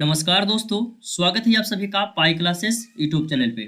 नमस्कार दोस्तों, स्वागत है आप सभी का पाई क्लासेस यूट्यूब चैनल पे।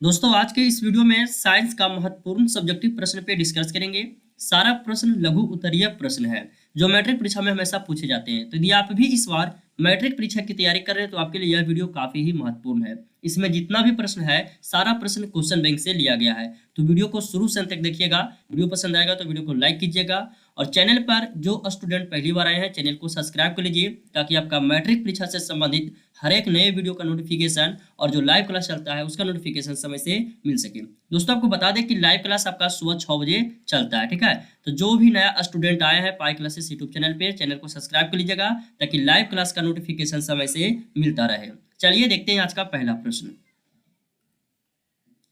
दोस्तों, आज के इस वीडियो में साइंस का महत्वपूर्ण सब्जेक्टिव प्रश्न पे डिस्कस करेंगे। सारा प्रश्न लघु उत्तरीय प्रश्न है जो मैट्रिक परीक्षा में हमेशा पूछे जाते हैं। तो यदि आप भी इस बार मैट्रिक परीक्षा की तैयारी कर रहे हैं तो आपके लिए यह वीडियो काफी ही महत्वपूर्ण है। इसमें जितना भी प्रश्न है सारा प्रश्न क्वेश्चन बैंक से लिया गया है। तो वीडियो को शुरू से अंत तक देखिएगा। वीडियो पसंद आएगा तो वीडियो को लाइक कीजिएगा और चैनल पर जो स्टूडेंट पहली बार आए हैं चैनल को सब्सक्राइब कर लीजिए ताकि आपका मैट्रिक परीक्षा से संबंधित हर एक नए वीडियो का नोटिफिकेशन और जो लाइव क्लास चलता है उसका नोटिफिकेशन समय से मिल सके। दोस्तों, आपको बता दें कि लाइव क्लास आपका सुबह 6 बजे चलता है, ठीक है। तो जो भी नया स्टूडेंट आया है पाई क्लासेस यूट्यूब चैनल पे, चैनल को सब्सक्राइब कर लीजिएगा ताकि लाइव क्लास का नोटिफिकेशन समय से मिलता रहे। चलिए देखते हैं आज का पहला प्रश्न।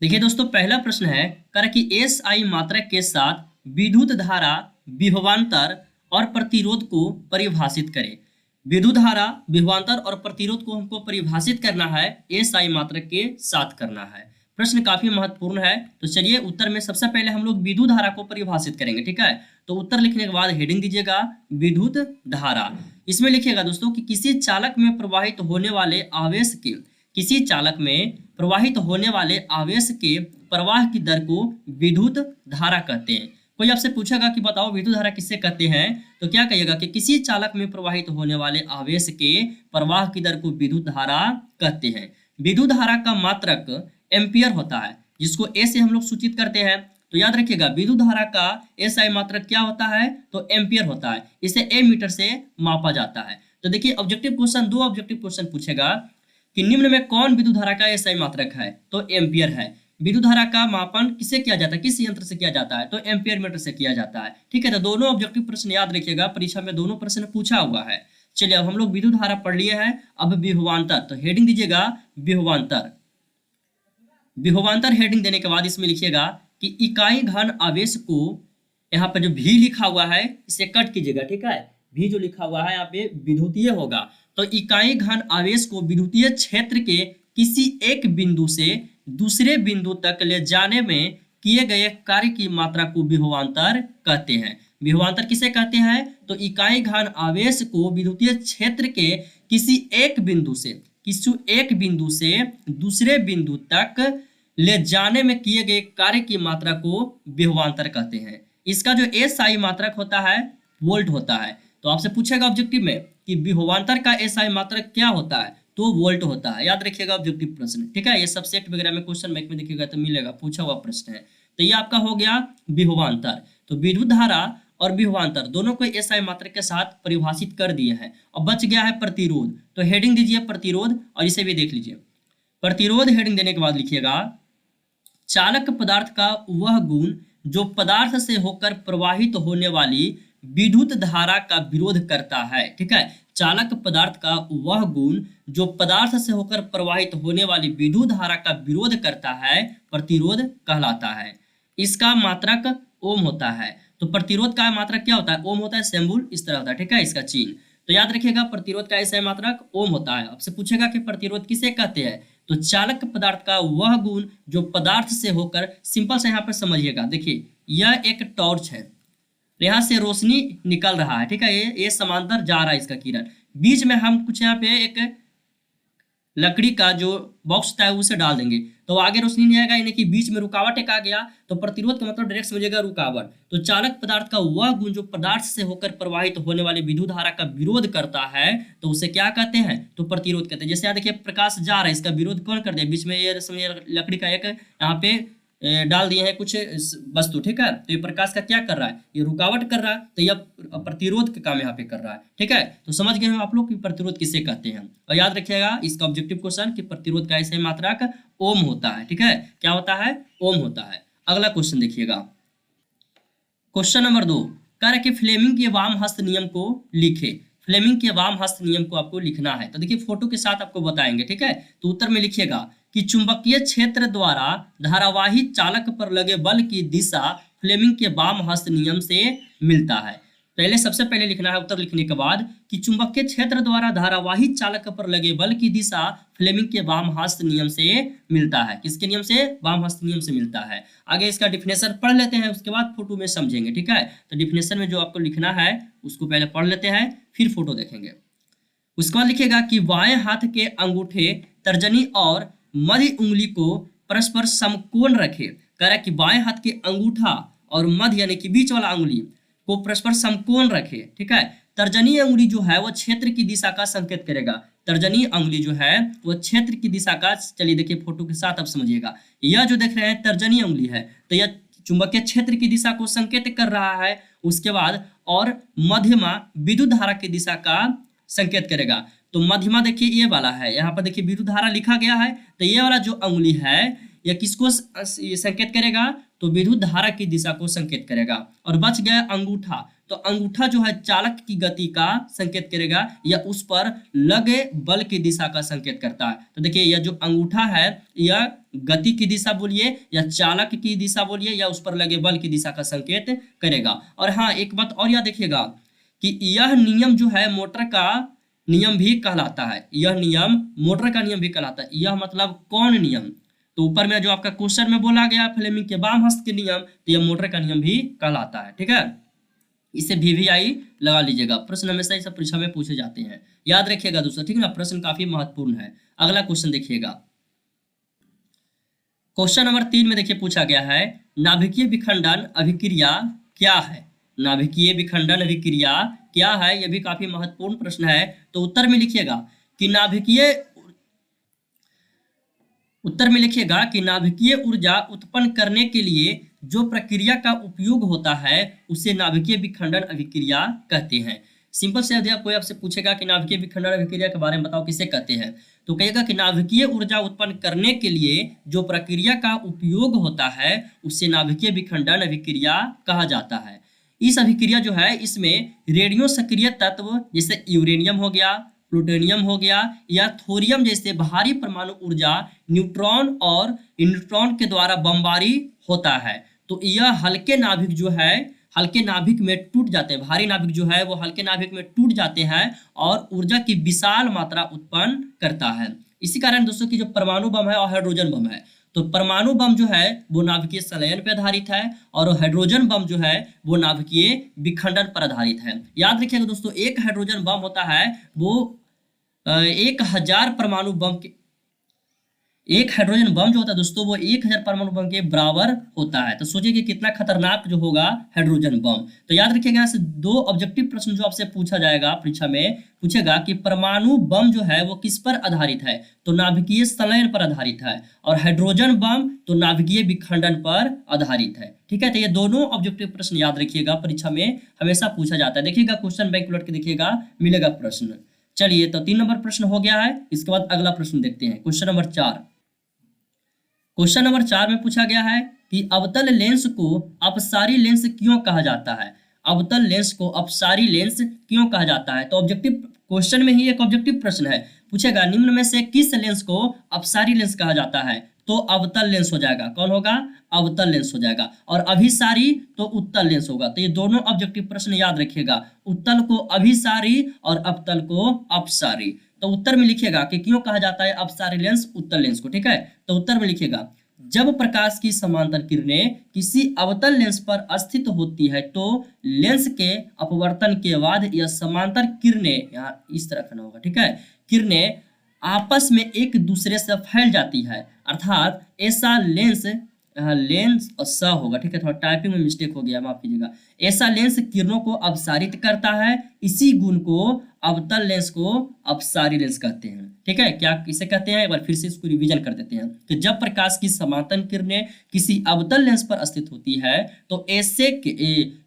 देखिए दोस्तों, पहला प्रश्न है कर कि एसआई मात्रक के साथ विद्युत धारा, विभवांतर और प्रतिरोध को परिभाषित करें। विद्युत धारा, विभवांतर और प्रतिरोध को हमको परिभाषित करना है, एसआई मात्रक के साथ करना है। प्रश्न काफी महत्वपूर्ण है। तो चलिए उत्तर में सबसे पहले हम लोग विद्युत धारा को परिभाषित करेंगे, ठीक है। तो उत्तर लिखने के बाद हेडिंग दीजिएगा विद्युत धारा। इसमें लिखिएगा दोस्तों कि किसी चालक में प्रवाहित होने वाले आवेश के किसी चालक में प्रवाहित होने वाले आवेश के प्रवाह की दर को विद्युत धारा कहते हैं। कोई आपसे पूछेगा कि बताओ विद्युत धारा किससे कहते हैं, तो क्या कहिएगा कि किसी चालक में प्रवाहित होने वाले आवेश के प्रवाह की दर को विद्युत धारा कहते हैं। विद्युत धारा का मात्रक एम्पियर होता है जिसको ए से हम लोग सूचित करते हैं। तो याद रखिएगा विद्युत धारा का एसआई मात्रक क्या होता है, तो एम्पियर होता है। इसे ए मीटर से मापा जाता है। तो देखिए ऑब्जेक्टिव क्वेश्चन, दो ऑब्जेक्टिव क्वेश्चन पूछेगा कि निम्न में कौन विद्युत धारा का एसआई मात्रक है, तो एम्पियर है। विद्युत धारा का मापन किससे किया जाता है, किस यंत्र से किया जाता है, तो एम्पियर मीटर से किया जाता है, ठीक है। तो दोनों ऑब्जेक्टिव प्रश्न याद रखिएगा, परीक्षा में दोनों प्रश्न पूछा हुआ है। चलिए अब हम लोग विद्युत धारा पढ़ लिए हैं। अब विभवांतर, तो हेडिंग दीजिएगा विभवांतर। विभवांतर हेडिंग देने के बाद इसमें लिखिएगा कि इकाई घन आवेश को, यहाँ पर जो भी लिखा हुआ है इसे कट कीजिएगा, ठीक है। भी जो लिखा हुआ है यहाँ पे विद्युतीय होगा। तो इकाई घन आवेश को विद्युतीय क्षेत्र के किसी एक बिंदु से दूसरे बिंदु तक ले जाने में किए गए कार्य की मात्रा को विभवांतर कहते हैं। विभवांतर किसे कहते हैं, तो इकाई घन आवेश को विद्युतीय क्षेत्र के किसी एक बिंदु से दूसरे बिंदु तक ले जाने में किए गए कार्य की मात्रा को विभवांतर कहते हैं। इसका जो एसआई मात्रक होता है वोल्ट होता है। तो आपसे पूछेगा ऑब्जेक्टिव में कि विभवांतर का एसआई मात्रक क्या होता है, तो वोल्ट होता है। याद रखिएगा ऑब्जेक्टिव प्रश्न, ठीक है। ये सब सेट वगैरह में क्वेश्चन बैंक में देखिएगा तो मिलेगा, पूछा हुआ प्रश्न है। तो ये आपका हो गया विभवांतर। तो विद्युत धारा और विभवांतर दोनों को एसआई मात्रक के साथ परिभाषित कर दिए हैं। अब बच गया है प्रतिरोध। तो हेडिंग दीजिए प्रतिरोध और इसे भी देख लीजिए। प्रतिरोध हेडिंग देने के बाद लिखिएगा चालक पदार्थ का वह गुण जो पदार्थ से होकर प्रवाहित होने वाली विद्युत धारा का विरोध करता है, ठीक है। चालक पदार्थ का वह गुण जो पदार्थ से होकर प्रवाहित होने वाली विद्युत धारा का विरोध करता है प्रतिरोध कहलाता है। इसका मात्रक ओम होता है। तो प्रतिरोध का मात्रक क्या होता है, ओम होता है, सिंबल इस तरह होता है, ठीक है, इसका चिन्ह। तो याद रखिएगा प्रतिरोध का ऐसा मात्रक ओम होता है। आपसे पूछेगा कि प्रतिरोध किसे कहते हैं, तो चालक पदार्थ का वह गुण जो पदार्थ से होकर, सिंपल से यहाँ पर समझिएगा। देखिए यह एक टॉर्च है, यहाँ से रोशनी निकल रहा है, ठीक है। ये समांतर जा रहा है इसका किरण। बीच में हम कुछ यहाँ पे एक लकड़ी का जो बॉक्स होता है उसे डाल देंगे तो आगे रोशनी नहीं आएगा, यानी कि बीच में रुकावट एक आ गया। तो प्रतिरोध का मतलब डायरेक्ट समझिएगा रुकावट। तो चालक पदार्थ का वह गुण जो पदार्थ से होकर प्रवाहित होने वाले विद्युत धारा का विरोध करता है तो उसे क्या कहते हैं, तो प्रतिरोध कहते हैं। जैसे यहाँ देखिए प्रकाश जा रहा है, इसका विरोध कौन कर दिया, बीच में ये समझिए लकड़ी का एक यहाँ पे डाल दिए हैं कुछ वस्तु, ठीक है। तो ये प्रकाश का क्या कर रहा है, ये रुकावट कर रहा है। तो यह प्रतिरोध का काम यहाँ पे कर रहा है, ठीक है। तो समझ गए आप लोग कि प्रतिरोध किसे कहते हैं। और याद रखिएगा इसका ऑब्जेक्टिव क्वेश्चन कि प्रतिरोध का ऐसे मात्रक ओम होता है, ठीक है। क्या होता है, ओम होता है। अगला क्वेश्चन देखिएगा, क्वेश्चन नंबर 2 कह कि फ्लेमिंग के वाम हस्त नियम को लिखे। फ्लेमिंग के वाम हस्त नियम को आपको लिखना है। तो देखिए फोटो के साथ आपको बताएंगे, ठीक है। तो उत्तर में लिखिएगा कि चुंबकीय क्षेत्र द्वारा धारावाही चालक पर लगे बल की दिशा फ्लेमिंग के वाम हस्त नियम से मिलता है। पहले सबसे पहले लिखना है उत्तर लिखने के बाद कि चुंबकीय क्षेत्र द्वारा धारावाही चालक पर लगे बल की दिशा फ्लेमिंग के वाम हस्त नियम से मिलता है। किसके नियम से, वाम हस्त नियम से मिलता है। आगे इसका डिफिनेशन पढ़ लेते हैं, उसके बाद फोटो में समझेंगे, ठीक है। तो डिफिनेशन में जो आपको लिखना है उसको पहले पढ़ लेते हैं फिर फोटो देखेंगे। उसके बाद लिखिएगा कि बाएं हाथ के अंगूठे, तर्जनी और मध्य उंगली को परस्पर समकोण रखे। कह रहा है कि बाएं हाथ के अंगूठा और मध्य यानी कि बीच वाला अंगुली को परस्पर समकोण रखे। ठीक है, तर्जनी अंगुली जो है वो क्षेत्र की दिशा का संकेत करेगा। तर्जनी अंगुली जो है वो क्षेत्र की दिशा का, चलिए देखिए फोटो के साथ अब समझिएगा। यह जो देख रहे हैं तर्जनी अंगुली है, तो यह चुंबकीय क्षेत्र की दिशा को संकेत कर रहा है। उसके बाद और मध्यमा विद्युत धारा की दिशा का संकेत करेगा। तो मध्यमा देखिए ये वाला है, यहाँ पर देखिए विद्युत धारा लिखा गया है, तो ये वाला जो अंगुली है यह किसको संकेत करेगा, तो विद्युत धारा की दिशा को संकेत करेगा। और बच गया अंगूठा, तो अंगूठा जो है चालक की गति का संकेत करेगा या उस पर लगे बल की दिशा का संकेत करता है। तो देखिए यह जो अंगूठा है यह गति की दिशा बोलिए या चालक की दिशा बोलिए या उस पर लगे बल की दिशा का संकेत करेगा। और हाँ, एक बात और याद रखिएगा कि यह नियम जो है मोटर का नियम भी कहलाता है। यह नियम मोटर का नियम भी कहलाता है। यह मतलब कौन नियम, तो ऊपर में जो आपका क्वेश्चन में बोला गया फ्लेमिंग के वाम हस्त के नियम, तो यह मोटर का नियम भी कहलाता है। ठीक है, इसे VVI लगा लीजिएगा, प्रश्न हमेशा इस परीक्षा में पूछे जाते हैं, याद रखिएगा दोस्तों। ठीक है ना, प्रश्न काफी महत्वपूर्ण है। अगला क्वेश्चन देखिएगा, क्वेश्चन नंबर 3 में देखिए पूछा गया है नाभिकीय विखंडन अभिक्रिया क्या है। नाभिकीय विखंडन अभिक्रिया क्या है, यह भी काफी महत्वपूर्ण प्रश्न है। तो उत्तर में लिखिएगा कि नाभिकीय ऊर्जा उत्पन्न करने के लिए जो प्रक्रिया का उपयोग होता है उसे नाभिकीय विखंडन अभिक्रिया कहते हैं। सिंपल से यदि कोई आपसे पूछेगा कि नाभिकीय विखंडन अभिक्रिया के बारे में बताओ किसे कहते हैं, तो कहेगा कि नाभिकीय ऊर्जा उत्पन्न करने के लिए जो प्रक्रिया का उपयोग होता है उसे नाभिकीय विखंडन अभिक्रिया कहा जाता है। इस अभिक्रिया जो है इसमें रेडियो सक्रिय तत्व जैसे यूरेनियम हो गया, प्लूटोनियम हो गया या थोरियम जैसे भारी परमाणु ऊर्जा न्यूट्रॉन और न्यूट्रॉन के द्वारा बमबारी होता है। तो यह हल्के नाभिक जो है हल्के नाभिक में टूट जाते हैं, भारी नाभिक जो है वो हल्के नाभिक में टूट जाते हैं और ऊर्जा की विशाल मात्रा उत्पन्न करता है। इसी कारण दोस्तों की जो परमाणु बम है और हाइड्रोजन बम है, तो परमाणु बम जो है वो नाभिकीय संलयन पर आधारित है और हाइड्रोजन बम जो है वो नाभिकीय विखंडन पर आधारित है। याद रखिएगा दोस्तों, एक हाइड्रोजन बम होता है वो 1000 परमाणु बम के, एक हाइड्रोजन बम जो होता है दोस्तों वो 1000 परमाणु बम के बराबर होता है। तो सोचिए कि कितना खतरनाक जो होगा हाइड्रोजन बम। तो याद रखिएगा यहाँ से 2 ऑब्जेक्टिव प्रश्न जो आपसे पूछा जाएगा परीक्षा में, पूछेगा कि परमाणु बम जो है वो किस पर आधारित है, तो नाभिकीय संलयन पर आधारित है, और हाइड्रोजन बम तो नाभिकीय विखंडन पर आधारित है। ठीक है, तो ये दोनों ऑब्जेक्टिव प्रश्न याद रखिएगा, परीक्षा में हमेशा पूछा जाता है। देखिएगा क्वेश्चन बैंक उलट के देखिएगा, मिलेगा प्रश्न। चलिए, तो 3 नंबर प्रश्न हो गया है। इसके बाद अगला प्रश्न देखते हैं, क्वेश्चन नंबर 4। क्वेश्चन नंबर 4 में पूछा गया है कि अवतल लेंस को अपसारी लेंस क्यों कहा जाता है। अवतल लेंस को अपसारी लेंस क्यों कहा जाता है, तो ऑब्जेक्टिव क्वेश्चन में ही एक ऑब्जेक्टिव प्रश्न है। पूछेगा निम्न में से किस लेंस को अपसारी लेंस कहा जाता है, तो अवतल लेंस हो जाएगा। कौन होगा, अवतल लेंस हो जाएगा। और अभिसारी तो उत्तल लेंस होगा। तो ये दोनों ऑब्जेक्टिव प्रश्न याद रखिएगा, उत्तल को अभिसारी और अवतल को अपसारी। तो उत्तर में लिखिएगा कि क्यों कहा जाता है अपसारी लेंस उत्तल लेंस को। ठीक है, तो उत्तर में लिखिएगा जब प्रकाश की समांतर किरणें किसी अवतल लेंस पर स्थित होती है तो लेंस के अपवर्तन के बाद यह समांतर किरणें, यहाँ इस तरह करना होगा, ठीक है, किरणें आपस में एक दूसरे से फैल जाती है, अर्थात ऐसा लेंस, लेंस और स होगा, ठीक है, थोड़ा टाइपिंग में मिस्टेक हो गया, माफ कीजिएगा। ऐसा लेंस किरणों को अपसारित करता है, इसी गुण को अवतल लेंस को अपसारी लेंस कहते हैं। ठीक है, क्या किसे कहते हैं, एक बार फिर से इसको रिवीजन कर देते हैं कि जब प्रकाश की समांतर किरणें किसी अवतल लेंस पर स्थित होती है तो ऐसे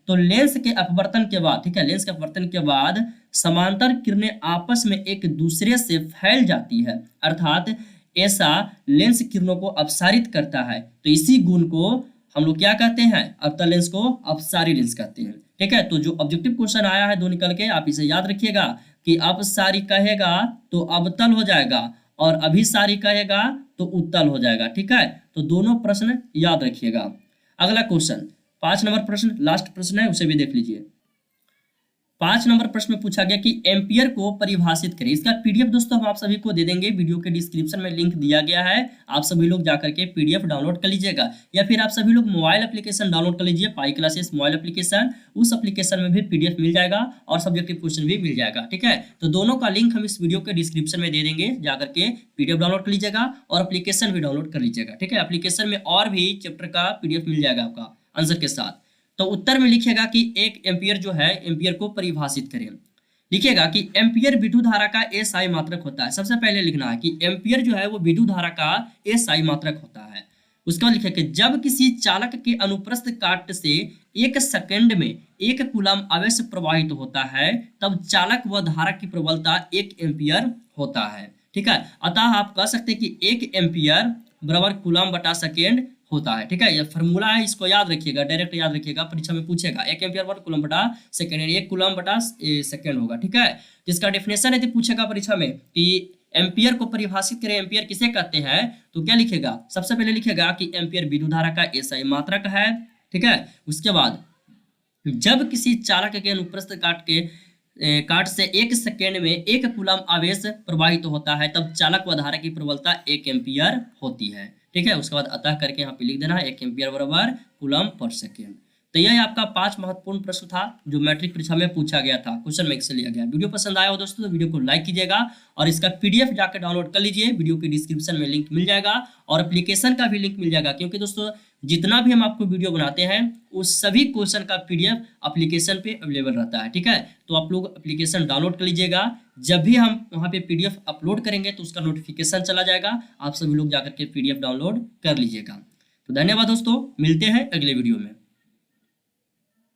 तो लेंस के अपवर्तन के बाद, ठीक है, लेंस के अपवर्तन के बाद समांतर किरणें आपस में एक दूसरे से फैल जाती है, अर्थात ऐसा लेंस किरणों को अपसारित करता है। तो इसी गुण को हम लोग क्या कहते हैं, अवतल लेंस को अपसारी लेंस कहते हैं। ठीक है, तो जो ऑब्जेक्टिव क्वेश्चन आया है 2 निकल के, आप इसे याद रखिएगा कि अपसारी कहेगा तो अवतल हो जाएगा और अभिसारी कहेगा तो उत्तल हो जाएगा। ठीक है, तो दोनों प्रश्न याद रखिएगा। अगला क्वेश्चन 5 नंबर प्रश्न, लास्ट प्रश्न है, उसे भी देख लीजिए। 5 नंबर प्रश्न में पूछा गया कि एम्पियर को परिभाषित करें। इसका पीडीएफ दोस्तों हम आप सभी को दे देंगे, वीडियो के डिस्क्रिप्शन में लिंक दिया गया है, आप सभी लोग जाकर के पीडीएफ डाउनलोड कर लीजिएगा, या फिर आप सभी लोग मोबाइल एप्लीकेशन डाउनलोड कर लीजिए, पाई क्लासेस मोबाइल एप्लीकेशन, उस एप्लीकेशन में भी पीडीएफ मिल जाएगा और सब्जेक्टिव क्वेश्चन भी मिल जाएगा। ठीक है, तो दोनों का लिंक हम इस वीडियो के डिस्क्रिप्शन में दे देंगे, जाकर के पीडीएफ डाउनलोड कर लीजिएगा और एप्लीकेशन भी डाउनलोड कर लीजिएगा। ठीक है, एप्लीकेशन में और भी चैप्टर का पीडीएफ मिल जाएगा आपका आंसर के साथ। तो उत्तर में लिखिएगा कि 1 एम्पियर जो है, एम्पियर को परिभाषित करें। लिखिएगा कि एम्पियर विद्युत धारा का एसआई मात्रक होता है। सबसे पहले लिखना है कि एम्पियर जो है वो विद्युत धारा का एसआई मात्रक होता है। उसका लिखिए कि जब किसी चालक के अनुप्रस्थ काट से 1 सेकंड में 1 कूलम आवेश प्रवाहित होता है, तब चालक व धारा की प्रबलता 1 एम्पियर होता है। ठीक है, अतः आप कह सकते हैं कि 1 एम्पियर बराबर कूलम बटा सेकेंड होता है। ठीक है, यह फार्मूला है, इसको याद रखिएगा, डायरेक्ट याद रखिएगा, परीक्षा में पूछेगा। 1 एम्पियर बराबर कूलम बटा सेकेंड, 1 कूलम बटा सेकेंड होगा। ठीक है, जिसका डेफिनेशन है तो पूछेगा परीक्षा में कि एम्पियर को परिभाषित करें, एम्पियर किसे कहते हैं, तो क्या लिखेगा, सबसे पहले लिखेगा कि एम्पियर विद्युत धारा का एसआई मात्रक है। ठीक है, उसके बाद जब किसी चालक के अनुप्रस्थ काट से 1 सेकेंड में 1 कूलम आवेश प्रवाहित होता है, तब चालक व धारा की प्रबलता 1 एम्पियर होती है। ठीक है, उसके बाद अतः करके यहाँ पे लिख देना है 1 एम्पियर बराबर कूलम पर सेकेंड। तो यह आपका 5 महत्वपूर्ण प्रश्न था जो मैट्रिक परीक्षा में पूछा गया था, क्वेश्चन बैंक से लिया गया। वीडियो पसंद आया हो दोस्तों तो वीडियो को लाइक कीजिएगा और इसका पीडीएफ जाकर डाउनलोड कर लीजिए, वीडियो के डिस्क्रिप्शन में लिंक मिल जाएगा और एप्लीकेशन का भी लिंक मिल जाएगा, क्योंकि दोस्तों जितना भी हम आपको वीडियो बनाते हैं उस सभी क्वेश्चन का पीडीएफ एप्लीकेशन पे अवेलेबल रहता है। ठीक है, तो आप लोग एप्लीकेशन डाउनलोड कर लीजिएगा, जब भी हम वहाँ पे पीडीएफ अपलोड करेंगे तो उसका नोटिफिकेशन चला जाएगा, आप सभी लोग जाकर के पीडीएफ डाउनलोड कर लीजिएगा। तो धन्यवाद दोस्तों, मिलते हैं अगले वीडियो में।